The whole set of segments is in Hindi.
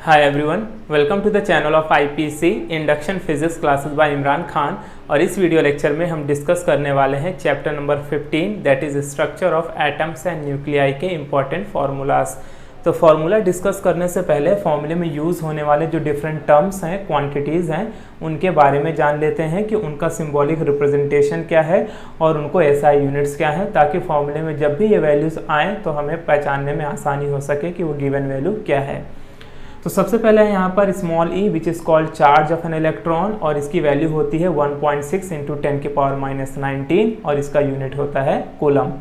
Hi everyone, welcome to the channel of IPC Induction Physics Classes by Imran Khan. और इस वीडियो लेक्चर में हम डिस्कस करने वाले हैं chapter number 15 that is structure of atoms and nuclei के इम्पॉर्टेंट फार्मूलाज। तो फार्मूला डिस्कस करने से पहले फार्मूले में यूज़ होने वाले जो डिफरेंट टर्म्स हैं, क्वांटिटीज़ हैं, उनके बारे में जान लेते हैं कि उनका सिंबॉलिक रिप्रेजेंटेशन क्या है और उनको एसआई यूनिट्स क्या हैं, ताकि फार्मूले में जब भी ये वैल्यूज़ आएँ तो हमें पहचानने में आसानी हो सके कि वो गिवन वैल्यू क्या है। तो सबसे पहले है यहाँ पर small E which is called charge of an electron और इसकी वैल्यू होती है 1.6 इंटू 10⁻⁻19 और इसका यूनिट होता है कूलम।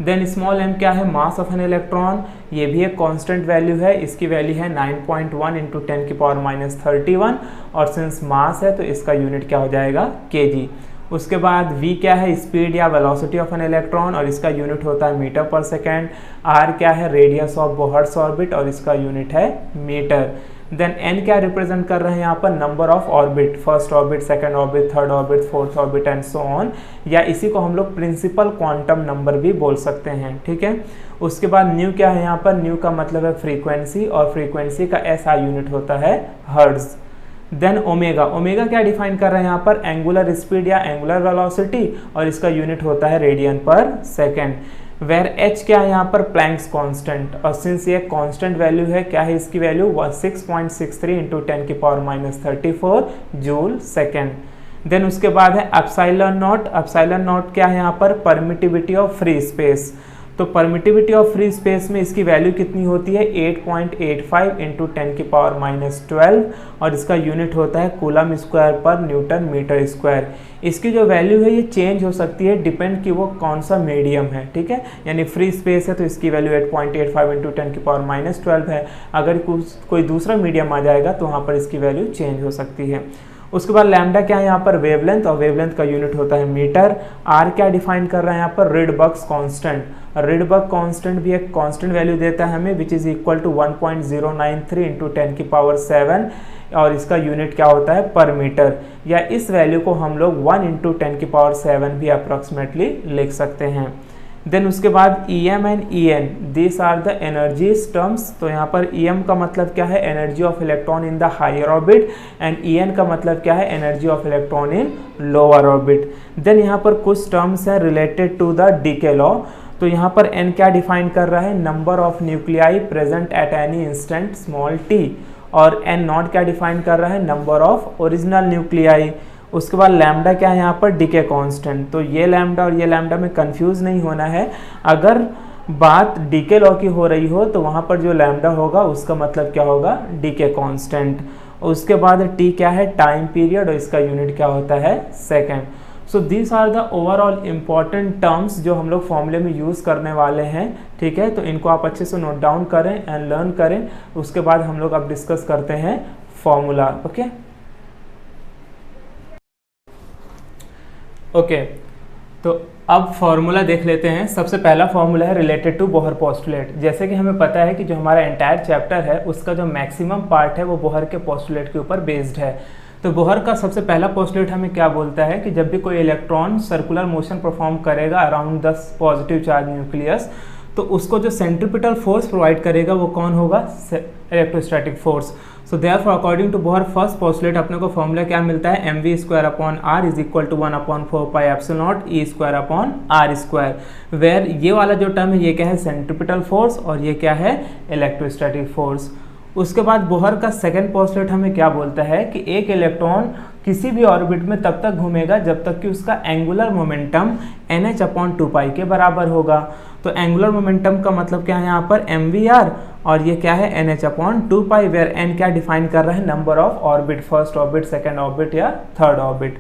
देन स्मॉल एम क्या है, मास ऑफ एन इलेक्ट्रॉन, ये भी एक कांस्टेंट वैल्यू है, इसकी वैल्यू है 9.1 इंटू 10⁻31 और सिंस मास है तो इसका यूनिट क्या हो जाएगा केजी। उसके बाद v क्या है, स्पीड या वेलोसिटी ऑफ एन इलेक्ट्रॉन और इसका यूनिट होता है मीटर पर सेकेंड। r क्या है, रेडियस ऑफ बोहर्ट्ज़ ऑर्बिट और इसका यूनिट है मीटर। देन n क्या रिप्रेजेंट कर रहे हैं यहाँ पर, number of orbit, first orbit, second orbit, third orbit, fourth orbit and so on, या इसी को हम लोग प्रिंसिपल क्वांटम नंबर भी बोल सकते हैं, ठीक है। उसके बाद न्यू क्या है यहाँ पर, न्यू का मतलब है फ्रीक्वेंसी और फ्रीक्वेंसी का SI यूनिट होता है हर्ट्ज। देन ओमेगा, ओमेगा क्या डिफाइन कर रहे हैं यहाँ पर, एंगुलर स्पीड या एंगुलर वेलोसिटी और इसका यूनिट होता है रेडियन पर सेकेंड। वेर एच क्या है यहाँ पर, प्लैंक्स कांस्टेंट और सिंस ये कांस्टेंट वैल्यू है, क्या है इसकी value 6.63 into 10⁻34 joule second. Then उसके बाद है एप्सिलॉन नॉट, एप्सिलॉन नॉट क्या है यहाँ पर, परमिटिविटी ऑफ फ्री स्पेस। तो परमिटिविटी ऑफ फ्री स्पेस में इसकी वैल्यू कितनी होती है 8.85 इंटू 10⁻12 और इसका यूनिट होता है कूलम स्क्वायर पर न्यूटन मीटर स्क्वायर। इसकी जो वैल्यू है ये चेंज हो सकती है डिपेंड कि वो कौन सा मीडियम है, ठीक है। यानी फ्री स्पेस है तो इसकी वैल्यू 8.85 इंटू 10⁻12 है, अगर कोई दूसरा मीडियम आ जाएगा तो वहाँ पर इसकी वैल्यू चेंज हो सकती है। उसके बाद लैम्डा क्या है यहाँ पर, वेवलेंथ और वेवलेंथ का यूनिट होता है मीटर। आर क्या डिफाइन कर रहा है यहाँ पर, रिडबर्ग्स कांस्टेंट, रिडबर्ग कांस्टेंट भी एक कांस्टेंट वैल्यू देता है हमें which is equal to 1.093 into 10⁻7 और इसका यूनिट क्या होता है पर मीटर, या इस वैल्यू को हम लोग 1 इंटू 10⁻7 भी अप्रॉक्सीमेटली लिख सकते हैं। देन उसके बाद EM and EN this are the energies terms. तो यहाँ पर EM का मतलब क्या है, energy of electron in the higher orbit and EN का मतलब क्या है, energy of electron in lower orbit. Then यहाँ पर कुछ टर्म्स हैं related to the decay law. तो यहाँ पर N क्या डिफाइन कर रहा है, number of nuclei present at any instant small t, और N नॉट क्या डिफाइन कर रहा है, नंबर ऑफ ओरिजिनल न्यूक्लियाई। उसके बाद लैम्डा क्या है यहाँ पर, डीके कांस्टेंट। तो ये लैम्डा और ये लैम्डा में कंफ्यूज नहीं होना है, अगर बात डीके लॉ की हो रही हो तो वहाँ पर जो लैम्डा होगा उसका मतलब क्या होगा, डीके कांस्टेंट। उसके बाद टी क्या है, टाइम पीरियड और इसका यूनिट क्या होता है second. So these are the overall important terms जो हम लोग फॉर्मूले में यूज़ करने वाले हैं, ठीक है। तो इनको आप अच्छे से नोट डाउन करें एंड लर्न करें। उसके बाद हम लोग अब डिस्कस करते हैं फॉर्मूला, ओके। तो अब फॉर्मूला देख लेते हैं। सबसे पहला फॉर्मूला है रिलेटेड टू बोहर पोस्टुलेट। जैसे कि हमें पता है कि जो हमारा एंटायर चैप्टर है उसका जो मैक्सिमम पार्ट है वो बोहर के पोस्टुलेट के ऊपर बेस्ड है। तो बोहर का सबसे पहला पोस्टुलेट हमें क्या बोलता है कि जब भी कोई इलेक्ट्रॉन सर्कुलर मोशन परफॉर्म करेगा around the positive charge nucleus, तो उसको जो सेंट्रीपिटल फोर्स प्रोवाइड करेगा वो कौन होगा, electrostatic force. So therefore according to Bohr first postulate अपने को फॉर्मूला क्या मिलता है, mv² r is equal to 1/4πε0 E²/r², where ये वाला जो टर्म है ये क्या है, सेंट्रीपिटल फोर्स और ये क्या है, इलेक्ट्रोस्टैटिक फोर्स। उसके बाद बोहर का सेकेंड पोस्टुलेट हमें क्या बोलता है कि एक इलेक्ट्रॉन किसी भी ऑर्बिट में तब तक घूमेगा जब तक कि उसका एंगुलर मोमेंटम nh/2π के बराबर होगा। तो एंगुलर मोमेंटम का मतलब क्या है यहाँ पर, mvr और ये क्या है nh/2π, वेयर n क्या डिफाइन कर रहा है, number of orbit, first orbit, second orbit या थर्ड ऑर्बिट।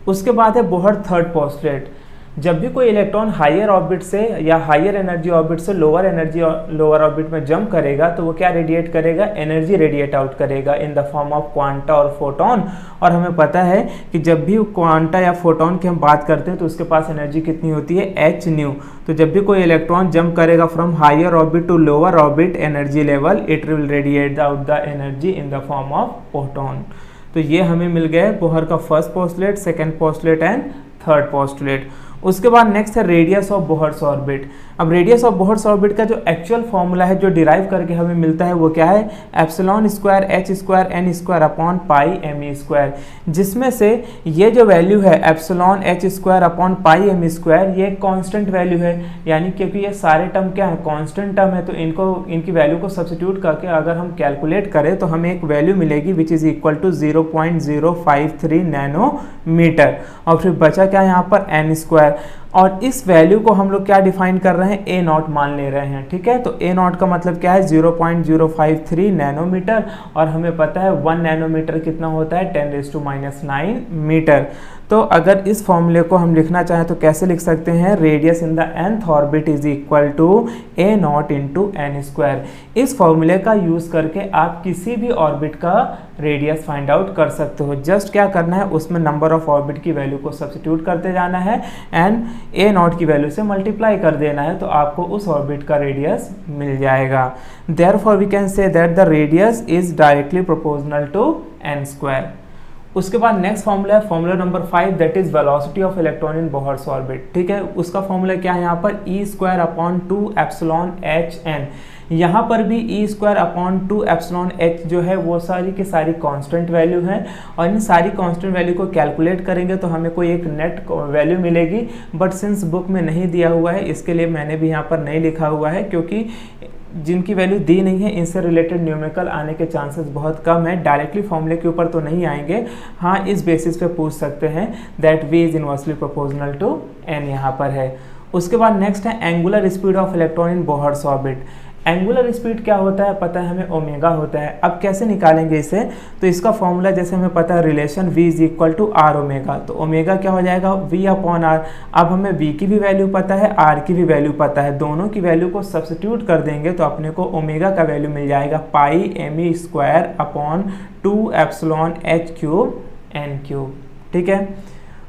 उसके बाद है बोहर थर्ड पोस्टुलेट। जब भी कोई इलेक्ट्रॉन हायर ऑर्बिट से या हायर एनर्जी ऑर्बिट से लोअर ऑर्बिट में जंप करेगा तो वो क्या रेडिएट करेगा, एनर्जी रेडिएट आउट करेगा इन द फॉर्म ऑफ क्वांटा और फोटोन। और हमें पता है कि जब भी क्वांटा या फोटोन की हम बात करते हैं तो उसके पास एनर्जी कितनी होती है, h न्यू। तो जब भी कोई इलेक्ट्रॉन जंप करेगा from higher orbit to lower orbit energy level, it will radiate out the energy in the form of photon. तो ये हमें मिल गया बोहर का first postulate, second postulate and third postulate. उसके बाद नेक्स्ट है रेडियस ऑफ बोहर्स ऑर्बिट। अब रेडियस ऑफ बोहर्स ऑर्बिट का जो एक्चुअल फॉर्मूला है जो डिराइव करके हमें मिलता है वो क्या है, epsilon square h square n square upon pi m e square, जिसमें से ये जो वैल्यू है epsilon h square upon pi m square ये कांस्टेंट वैल्यू है, यानी क्योंकि ये सारे टर्म क्या है, कांस्टेंट टर्म है, तो इनकी वैल्यू को सब्स्टिट्यूट करके अगर हम कैलकुलेट करें तो हमें एक वैल्यू मिलेगी which is equal to 0.053 nanometre. और फिर बचा क्या यहाँ पर एन स्क्वायर, और इस वैल्यू को हम लोग क्या डिफाइन कर रहे हैं, ए नॉट मान ले रहे हैं। ठीक है, तो ए नॉट का मतलब क्या है 0.053 नैनोमीटर, और हमें पता है 1 नैनोमीटर कितना होता है 10⁻⁹ मीटर। तो अगर इस फॉर्मूले को हम लिखना चाहें तो कैसे लिख सकते हैं, radius in the nth orbit is equal to a nought into n square. इस फॉर्मूले का यूज करके आप किसी भी ऑर्बिट का रेडियस फाइंड आउट कर सकते हो। जस्ट क्या करना है, उसमें नंबर ऑफ ऑर्बिट की वैल्यू को सब्स्टिट्यूट करते जाना है एंड ए नॉट की वैल्यू से मल्टीप्लाई कर देना है, तो आपको उस ऑर्बिट का रेडियस मिल जाएगा। Therefore we can say that the radius is directly proportional to n square. उसके बाद नेक्स्ट फॉर्मूला है formula number 5, that is velocity of electron in Bohr's orbit. ठीक है, उसका फॉर्मूला क्या है यहाँ पर, e square upon 2 epsilon h n. यहाँ पर भी e square upon 2 epsilon h जो है वो सारी की सारी कांस्टेंट वैल्यू है, और इन सारी कांस्टेंट वैल्यू को कैलकुलेट करेंगे तो हमें कोई एक नेट वैल्यू मिलेगी, बट सिंस बुक में नहीं दिया हुआ है इसके लिए मैंने भी यहाँ पर नहीं लिखा हुआ है, क्योंकि जिनकी वैल्यू दी नहीं है इनसे रिलेटेड न्यूमेरिकल आने के चांसेस बहुत कम है। डायरेक्टली फॉर्मूले के ऊपर तो नहीं आएंगे, हाँ इस बेसिस पे पूछ सकते हैं that v is inversely proportional to n यहाँ पर है। उसके बाद नेक्स्ट है angular speed of electron in Bohr's orbit. Angular speed क्या होता है, पता है हमें ओमेगा होता है। अब कैसे निकालेंगे इसे, तो इसका फॉर्मूला जैसे हमें पता है relation v is equal to r omega, तो ओमेगा क्या हो जाएगा v अपॉन आर। अब हमें v की भी वैल्यू पता है, r की भी वैल्यू पता है, दोनों की वैल्यू को सब्स्टिट्यूट कर देंगे तो अपने को ओमेगा का वैल्यू मिल जाएगा pi m e square upon 2 epsilon h cube n cube. ठीक है,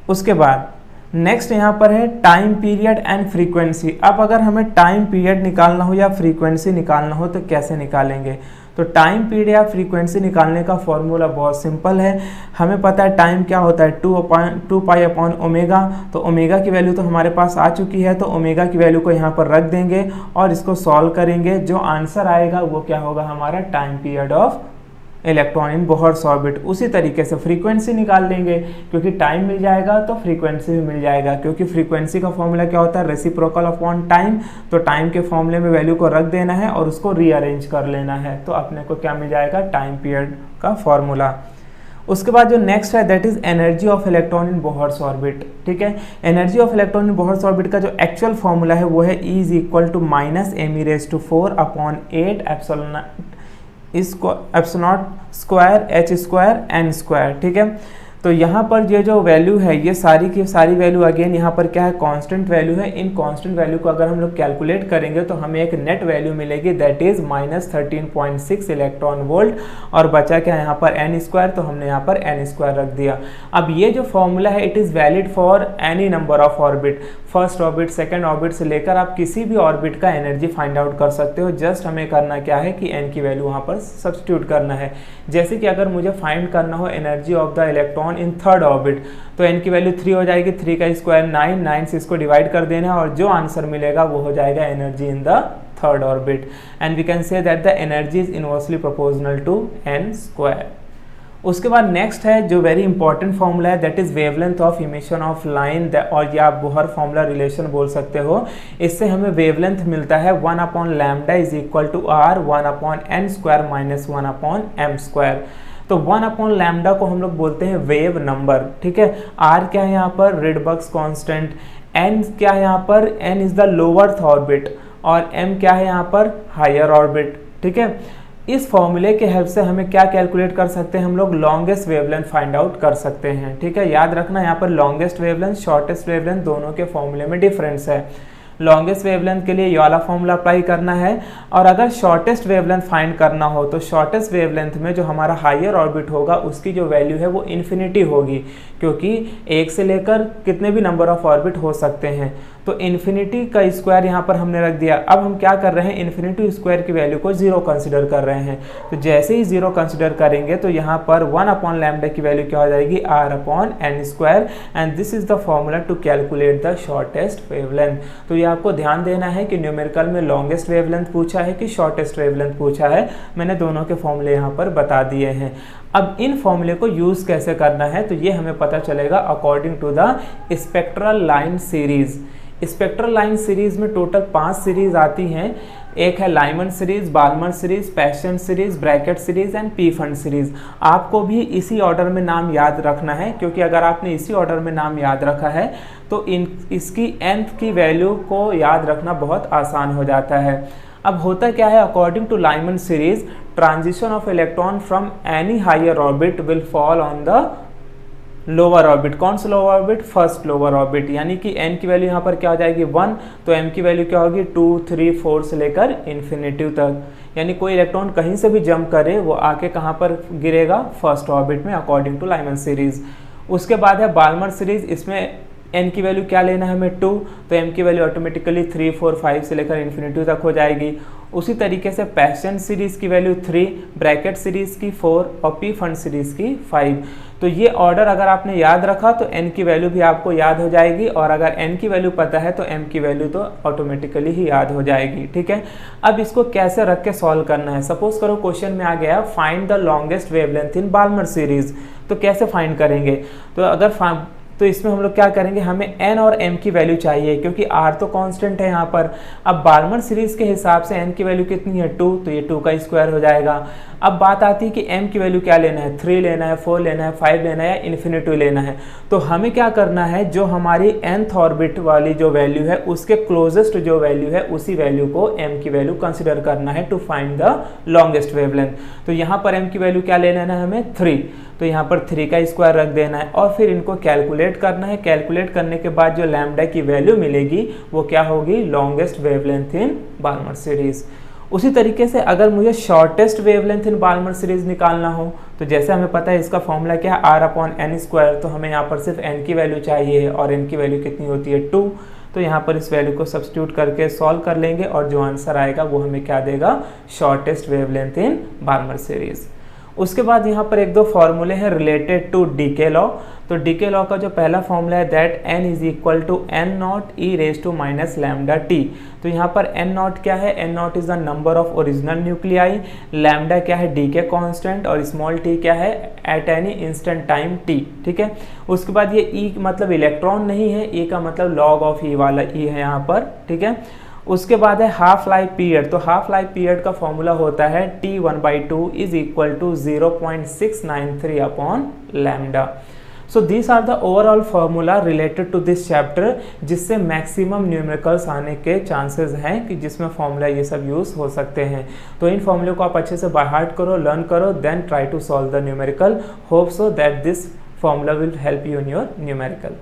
उसके बाद नेक्स्ट यहाँ पर है टाइम पीरियड एंड फ्रीक्वेंसी। अब अगर हमें टाइम पीरियड निकालना हो या फ्रीक्वेंसी निकालना हो तो कैसे निकालेंगे, तो टाइम पीरियड या फ्रीक्वेंसी निकालने का फॉर्मूला बहुत सिंपल है। हमें पता है टाइम क्या होता है 2 पाई अपॉन ओमेगा, तो ओमेगा की वैल्यू तो हमारे पास आ चुकी है, तो ओमेगा की वैल्यू को यहाँ पर रख देंगे और इसको सॉल्व करेंगे। जो आंसर आएगा वो क्या होगा, हमारा time period of electron in Bohr's orbit. उसी तरीके से फ्रीक्वेंसी निकाल लेंगे, क्योंकि टाइम मिल जाएगा तो फ्रीक्वेंसी भी मिल जाएगा, क्योंकि फ्रीक्वेंसी का फॉर्मूला क्या होता है, रेसिप्रोकल अपॉन टाइम। तो टाइम के फॉर्मूले में वैल्यू को रख देना है और उसको रीअरेंज कर लेना है, तो अपने को क्या मिल जाएगा, टाइम पीरियड का फॉर्मूला। उसके बाद जो नेक्स्ट है that is energy of electron in Bohr's orbit. ठीक है, energy of electron in Bohr's orbit का जो एक्चुअल फॉर्मूला है वो है E is equal to minus m e raise to 4 upon 8 epsilon square h square n square. ठीक है, तो यहाँ पर ये जो वैल्यू है ये सारी की सारी वैल्यू अगेन यहाँ पर क्या है, कांस्टेंट वैल्यू है। इन कांस्टेंट वैल्यू को अगर हम लोग कैलकुलेट करेंगे तो हमें एक नेट वैल्यू मिलेगी that is minus 13.6 electron volt, और बचा क्या यहाँ पर एन स्क्वायर, तो हमने यहाँ पर एन स्क्वायर रख दिया। अब ये जो फॉर्मूला है it is valid for any number of orbit, first orbit second orbit से लेकर आप किसी भी ऑर्बिट का एनर्जी फाइंड आउट कर सकते हो। जस्ट हमें करना क्या है कि एन की वैल्यू वहाँ पर सब्स्टिट्यूट करना है। जैसे कि अगर मुझे फाइंड करना हो energy of the electron in third orbit, तो एन की वैल्यू 3 हो जाएगी, 3 का स्क्वायर 9, 9 से इसको डिवाइड कर देना है और जो आंसर मिलेगा वो हो जाएगा energy in the third orbit. And we can say that the energy is inversely proportional to n square. उसके बाद नेक्स्ट है जो वेरी इंपॉर्टेंट फॉर्मूला है that is wavelength of emission of line, और या आप बोहर फॉर्मूला रिलेशन बोल सकते हो। इससे हमें वेवलेंथ मिलता है 1 upon lambda is equal to R 1 upon n square minus 1 upon m square. तो 1 अपॉन लैम्डा को हम लोग बोलते हैं वेव नंबर। ठीक है, आर क्या है यहाँ पर, रिडबर्ग्स कांस्टेंट, एन क्या है यहाँ पर, एन इज द लोअर्थ ऑर्बिट, और एम क्या है यहाँ पर, हायर ऑर्बिट। ठीक है, इस फॉर्मूले के हेल्प से हमें क्या कैलकुलेट कर सकते हैं, हम लोग लॉन्गेस्ट वेवलेंथ फाइंड आउट कर सकते हैं। ठीक है, याद रखना यहाँ पर लॉन्गेस्ट वेवलेंथ शॉर्टेस्ट वेवलेंथ दोनों के फॉर्मूले में डिफरेंस है। लॉन्गेस्ट वेवलेंथ के लिए ये वाला फॉर्मूला अप्लाई करना है, और अगर शॉर्टेस्ट वेवलेंथ फाइंड करना हो तो शॉर्टेस्ट वेवलेंथ में जो हमारा हायर ऑर्बिट होगा उसकी जो वैल्यू है वो इन्फिनिटी होगी, क्योंकि एक से लेकर कितने भी नंबर ऑफ ऑर्बिट हो सकते हैं। तो इन्फिनिटी का स्क्वायर यहाँ पर हमने रख दिया। अब हम क्या कर रहे हैं, इन्फिनिटी स्क्वायर की वैल्यू को 0 कंसिडर कर रहे हैं। तो जैसे ही 0 कंसिडर करेंगे तो यहाँ पर 1/λ की वैल्यू क्या हो जाएगी, r/n², and this is the formula to calculate the shortest wavelength. तो ये आपको ध्यान देना है कि न्यूमेरिकल में लॉन्गेस्ट वेवलेंथ पूछा है कि शॉर्टेस्ट वेवलेंथ पूछा है। मैंने दोनों के फॉर्मूले यहाँ पर बता दिए हैं। अब इन फॉर्मूले को यूज कैसे करना है तो ये हमें पता चलेगा according to the spectral line series. Spectral line series में टोटल 5 सीरीज आती हैं। एक है Lyman series, Balmer series, Paschen series, Brackett series and Pfund series. आपको भी इसी ऑर्डर में नाम याद रखना है, क्योंकि अगर आपने इसी ऑर्डर में नाम याद रखा है तो इसकी nth की वैल्यू को याद रखना बहुत आसान हो जाता है। अब होता क्या है, according to Lyman series, transition of electron from any higher orbit will fall on the lower orbit. कौन सा lower orbit, first lower orbit. यानी कि n की वैल्यू यहाँ पर क्या हो जाएगी 1, तो m की वैल्यू क्या होगी 2, 3, 4 से लेकर इन्फिनिटी तक। यानी कोई इलेक्ट्रॉन कहीं से भी जंप करे वो आके कहाँ पर गिरेगा, फर्स्ट ऑर्बिट में, अकॉर्डिंग टू लाइमन सीरीज। उसके बाद है बाल्मर सीरीज, इसमें n की वैल्यू क्या लेना है हमें 2, तो m की वैल्यू ऑटोमेटिकली 3, 4, 5 से लेकर इन्फिनिटी तक हो जाएगी। उसी तरीके से पैशन सीरीज की वैल्यू 3, ब्रैकेट सीरीज की 4 और पी फंड सीरीज की 5। तो ये ऑर्डर अगर आपने याद रखा तो n की वैल्यू भी आपको याद हो जाएगी, और अगर n की वैल्यू पता है तो m की वैल्यू तो ऑटोमेटिकली ही याद हो जाएगी। ठीक है, अब इसको कैसे रख के सॉल्व करना है। सपोज करो क्वेश्चन में आ गया find the longest wavelength in Balmer series, तो कैसे फाइंड करेंगे। तो इसमें हम लोग क्या करेंगे, हमें n और m की वैल्यू चाहिए, क्योंकि r तो कांस्टेंट है यहाँ पर। अब बाल्मर सीरीज के हिसाब से n की वैल्यू कितनी है 2, तो ये 2 का स्क्वायर हो जाएगा। अब बात आती है कि m की वैल्यू क्या लेना है, 3 लेना है, 4 लेना है, 5 लेना है या इन्फिनिटी लेना है। तो हमें क्या करना है, जो हमारी nth ऑर्बिट वाली जो वैल्यू है उसके क्लोजेस्ट जो वैल्यू है उसी वैल्यू को m की वैल्यू कंसिडर करना है to find the longest wavelength. तो यहाँ पर m की वैल्यू क्या लेना है हमें 3, तो यहाँ पर 3 का स्क्वायर रख देना है और फिर इनको कैलकुलेट करना है। कैलकुलेट करने के बाद जो लैम्डा की वैल्यू मिलेगी वो क्या होगी, longest wavelength in Balmer series. उसी तरीके से अगर मुझे shortest wavelength in Balmer series निकालना हो तो जैसे हमें पता है इसका फॉर्मूला क्या है, r/n², तो हमें यहाँ पर सिर्फ n की वैल्यू चाहिए और n की वैल्यू कितनी होती है 2। तो यहाँ पर इस वैल्यू को सब्स्टिट्यूट करके सॉल्व कर लेंगे और जो आंसर आएगा वो हमें क्या देगा, shortest wavelength in Balmer series. उसके बाद यहाँ पर एक दो फॉर्मूले हैं रिलेटेड टू डीके लॉ। तो डीके लॉ का जो पहला फॉर्मूला है that n is equal to n0e⁻λt। तो यहाँ पर n0 क्या है, n0 is the number of original nuclei, lambda क्या है डीके कांस्टेंट और स्मॉल t क्या है at any instant time t। ठीक है, उसके बाद ये e मतलब इलेक्ट्रॉन नहीं है, e का मतलब लॉग ऑफ e वाला e है यहाँ पर। ठीक है, उसके बाद है हाफ लाइफ पीरियड। तो हाफ लाइफ पीरियड का फॉर्मूला होता है T1/2 is equal to 0.693 upon lambda. So this are the overall formula related to this chapter, जिससे मैक्सिमम न्यूमेरिकल्स आने के चांसेस हैं कि जिसमें फॉर्मूला ये सब यूज हो सकते हैं। तो इन फॉर्मूले को आप अच्छे से बाय हार्ट करो, लर्न करो, then try to solve the numerical. Hope so that this formula will help you in your numerical.